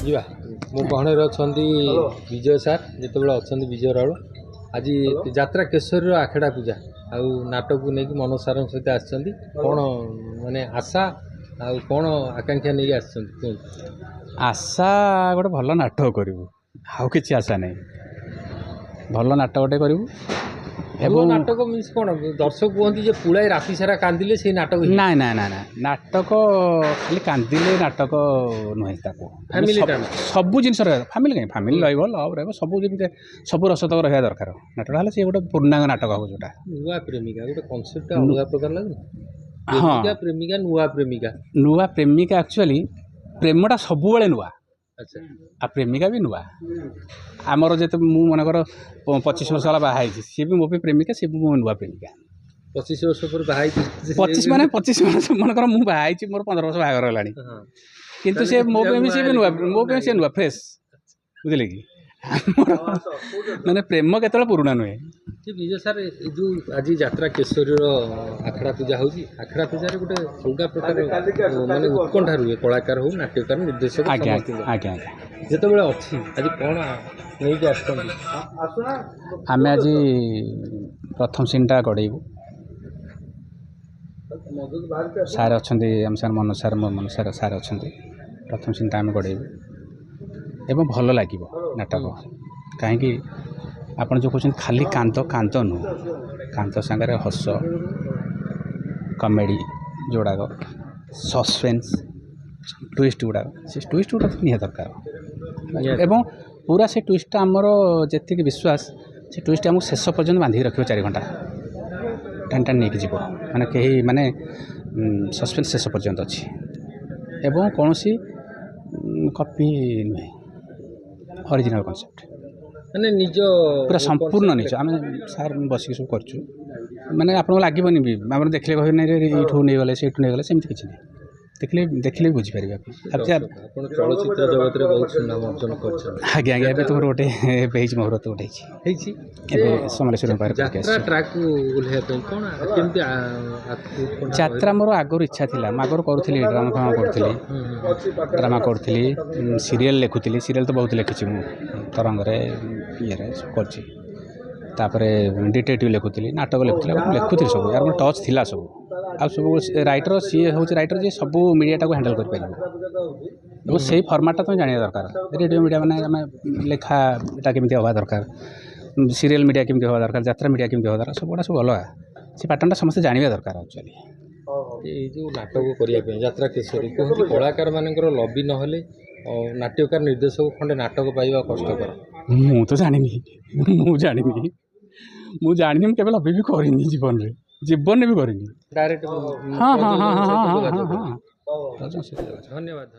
ଯିବା ମୋ ଗହଣରେ ଅଛନ୍ତି ବିଜୟ ସାର୍ ଯେତେବେଳେ ଅଛନ୍ତି ବିଜୟ ରାଉଳ ଆଜି ଯାତ୍ରା କେଶରୀର ଆଖେଡ଼ା ପୂଜା ଆଉ ନାଟକକୁ ନେଇକି ମନୋଜ ସାର୍ଙ୍କ ସହିତ ଆସିଛନ୍ତି କ'ଣ ମାନେ ଆଶା ଆଉ କ'ଣ ଆକାଂକ୍ଷା ନେଇକି ଆସିଛନ୍ତି କୁହନ୍ତୁ। ଆଶା ଗୋଟେ ଭଲ ନାଟକ କରିବୁ ଆଉ କିଛି ଆଶା ନାହିଁ ଭଲ ନାଟକଟେ କରିବୁ ଏବଂ ନାଟକ ମିନ୍ସ କ'ଣ ଦର୍ଶକ କୁହନ୍ତି ଯେ ପୁଳାଏ ରାତି ସାରା କାନ୍ଦିଲେ ସେଇ ନାଟକ ନାଇଁ ନାଇଁ ନାଇଁ ନାଇଁ ନାଟକ ଖାଲି କାନ୍ଦିଲେ ନାଟକ ନୁହେଁ ତାକୁ ସବୁ ଜିନିଷ ରହିବ ଫ୍ୟାମିଲି କାହିଁ ଫ୍ୟାମିଲି ରହିବ ଲଭ୍ ରହିବ ସବୁ ଯେମିତି ସବୁ ରସତକ ରହିବା ଦରକାର ନାଟକ ହେଲେ ସେ ଗୋଟେ ପୂର୍ଣ୍ଣାଙ୍ଗ ନାଟକ ହେବ ଯୋଉଟା ନୂଆ ପ୍ରେମିକା ଗୋଟେ କନସେପ୍ଟ ଅଲଗା ପ୍ରକାର ଲାଗୁନି। ପ୍ରେମିକା ପ୍ରେମିକା ନୂଆ ପ୍ରେମିକା ଆକ୍ଚୁଆଲି ପ୍ରେମଟା ସବୁବେଳେ ନୂଆ ଆଚ୍ଛା ଆଉ ପ୍ରେମିକା ବି ନୂଆ ଆମର ଯେତେ ମୁଁ ମନେକର 25 ବର୍ଷ ହେଲା ବାହା ହେଇଛି ସିଏ ବି ମୋ ପାଇଁ ପ୍ରେମିକା ସିଏ ବି ମୋ ନୂଆ ପ୍ରେମିକା 25 ବର୍ଷ ପରେ ବାହା ହେଇଛି 25 ବର୍ଷ ମନେକର ମୁଁ ବାହା ହେଇଛି ମୋର 15 ବର୍ଷ ବାହାଘର ହେଲାଣି କିନ୍ତୁ ସେ ମୋ ପାଇଁ ବି ସିଏ ବି ନୂଆ ମୋ ପାଇଁ ସିଏ ନୂଆ ଫ୍ରେଶ୍ ବୁଝିଲେ କି ମାନେ ପ୍ରେମ କେତେବେଳେ ପୁରୁଣା ନୁହେଁ। ବିଜୟ ସାର୍ ଯେଉଁ ଆଜି ଯାତ୍ରା କେଶରୀର ଆଖଡ଼ା ପୂଜା ହେଉଛି ଆଖଡ଼ା ପୂଜାରେ ଗୋଟେ ଅଲଗା ପ୍ରକାର ମାନେ ଉତ୍କଣ୍ଠା ରୁହେ କଳାକାର ହଉ ନାଟ୍ୟକାର ନିର୍ଦ୍ଦେଶକ ଆଜ୍ଞା ଯେତେବେଳେ ଅଛି ଆଜି କ'ଣ ନେଇକି ଆସିଛନ୍ତି। ଆମେ ଆଜି ପ୍ରଥମ ସିନ୍ଟା ଗଢ଼େଇବୁ ସାର୍ ଅଛନ୍ତି ଆମ ସାର୍ ମନୋଜ ସାର୍ ଅଛନ୍ତି ପ୍ରଥମ ସିନ୍ଟା ଆମେ ଗଢ଼େଇବୁ ଏବଂ ଭଲ ଲାଗିବ ନାଟକ କାହିଁକି ଆପଣ ଯେଉଁ କହୁଛନ୍ତି ଖାଲି କାନ୍ଦ ନୁହଁ କାନ୍ଦ ସାଙ୍ଗରେ ହସ କମେଡ଼ି ଯେଉଁଗୁଡ଼ାକ ସସ୍ପେନ୍ସ ଟୁଇଷ୍ଟ ଗୁଡ଼ାକ ସେ ଟୁଇଷ୍ଟ ଗୁଡ଼ାକ ନିହାତି ଦରକାର ଏବଂ ପୁରା ସେ ଟୁଇଷ୍ଟଟା ଆମର ଯେତିକି ବିଶ୍ୱାସ ସେ ଟୁଇଷ୍ଟ ଆମକୁ ଶେଷ ପର୍ଯ୍ୟନ୍ତ ବାନ୍ଧିକି ରଖିବ 4 ଘଣ୍ଟା ଟାଣି ନେଇକି ଯିବ ମାନେ କେହି ମାନେ ସସ୍ପେନ୍ସ ଶେଷ ପର୍ଯ୍ୟନ୍ତ ଅଛି ଏବଂ କୌଣସି କପି ନୁହେଁ ଅରିଜିନାଲ କନସେପ୍ଟ ମାନେ ନିଜ ପୁରା ସମ୍ପୂର୍ଣ୍ଣ ନିଜ ଆମେ ସାର୍ ବସିକି ସବୁ କରୁଛୁ ମାନେ ଆପଣଙ୍କୁ ଲାଗିବନି ବି ଆମର ଦେଖିଲେ କହିବେ ନାହିଁ ଏଇଠୁ ନେଇଗଲେ ସେଇଠୁ ନେଇଗଲେ ସେମିତି କିଛି ନାହିଁ ଦେଖିଲେ ବି ବୁଝିପାରିବେ ଆପଣ ଚଳଚ୍ଚିତ୍ର ଜଗତରେ ବହୁତ ସୁନାମ ଅର୍ଜନ କରିଛନ୍ତି। ଆଜ୍ଞା ଏବେ ତୁମର ଗୋଟେ ଏବେ ହେଇଛି ମୁହୂର୍ତ୍ତ ଗୋଟେ ହେଇଛି ଏବେ ସମଲେଶ୍ୱରୀ ଯାତ୍ରା ମୋର ଆଗରୁ ଇଚ୍ଛା ଥିଲା ମୁଁ ଆଗରୁ କରୁଥିଲି ଡ୍ରାମା କରୁଥିଲି ସିରିଏଲ୍ ଲେଖୁଥିଲି ସିରିଏଲ୍ ତ ବହୁତ ଲେଖିଛି ମୁଁ ତରଙ୍ଗରେ ଇଏରେ କରିଛି ତାପରେ ଡିଟେକ୍ଟିଭ୍ ଲେଖୁଥିଲି ନାଟକ ଲେଖୁଥିଲି ସବୁ ୟାର ମୋର ଟଚ୍ ଥିଲା ସବୁ ଆଉ ସବୁ ରାଇଟର ସିଏ ହେଉଛି ରାଇଟର ଯିଏ ସବୁ ମିଡ଼ିଆଟାକୁ ହ୍ୟାଣ୍ଡେଲ୍ କରିପାରିବ ଏବଂ ସେଇ ଫର୍ମାଟ୍ଟା ତୁମେ ଜାଣିବା ଦରକାର ରେଡ଼ିଓ ମିଡ଼ିଆ ମାନେ ଆମେ ଲେଖା ଏଟା କେମିତି ହେବା ଦରକାର ସିରିଏଲ୍ ମିଡ଼ିଆ କେମିତି ହେବା ଦରକାର ଯାତ୍ରା ମିଡ଼ିଆ କେମିତି ହେବା ଦରକାର ସବୁଗୁଡ଼ା ସବୁ ଅଲଗା ସେ ପାଟର୍ନଟା ସମସ୍ତେ ଜାଣିବା ଦରକାର ଆକ୍ଚୁଆଲି। ଏଇ ଯେଉଁ ନାଟକ କରିବା ପାଇଁ ଯାତ୍ରା କେଶରୀ କୁହନ୍ତି କଳାକାରମାନଙ୍କର ଲବି ନହେଲେ ନାଟ୍ୟକାର ନିର୍ଦ୍ଦେଶକ ଖଣ୍ଡେ ନାଟକ ପାଇବା କଷ୍ଟକର। ମୁଁ ତ ଜାଣିନି ମୁଁ କେବେ ଲବି ବି କରିନି ଜୀବନରେ ବି କରିନି। ଡାଇରେକ୍ଟ ହଁ ଧନ୍ୟବାଦ।